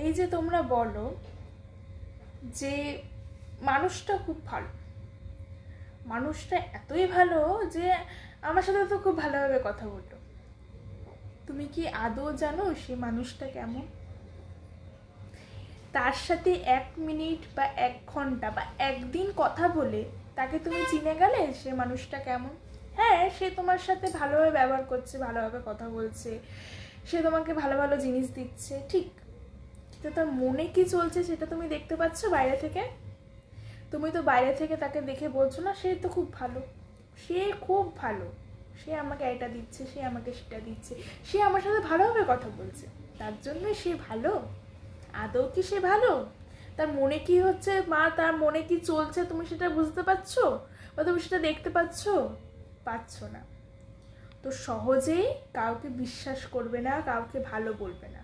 এই যে তোমরা বলো যে মানুষটা খুব ভালো, মানুষটা এতই ভালো যে আমার সাথে তো খুব ভালোভাবে কথা বললো, তুমি কি আদৌ জানো সে মানুষটা কেমন? তার সাথে 1 মিনিট বা 1 ঘন্টা বা একদিন কথা বলে তাকে তুমি চিনে গেলে সে মানুষটা কেমন? হ্যাঁ, সে তোমার সাথে ভালোভাবে ব্যবহার করছে, ভালোভাবে কথা বলছে, সে তোমাকে ভালো ভালো জিনিস দিচ্ছে, ঠিক, কিন্তু তার মনে কি চলছে সেটা তুমি দেখতে পাচ্ছ বাইরে থেকে? তুমি তো বাইরে থেকে তাকে দেখে বলছো না সে তো খুব ভালো, সে খুব ভালো, সে আমাকে এটা দিচ্ছে, সে আমাকে সেটা দিচ্ছে, সে আমার সাথে ভালোভাবে কথা বলছে, তার জন্য সে ভালো? আদৌ কি সে ভালো? তার মনে কি হচ্ছে মা, তার মনে কি চলছে তুমি সেটা বুঝতে পারছো বা তুমি সেটা দেখতে পাচ্ছো? পাচ্ছ না। তো সহজেই কাউকে বিশ্বাস করবে না, কাউকে ভালো বলবে না।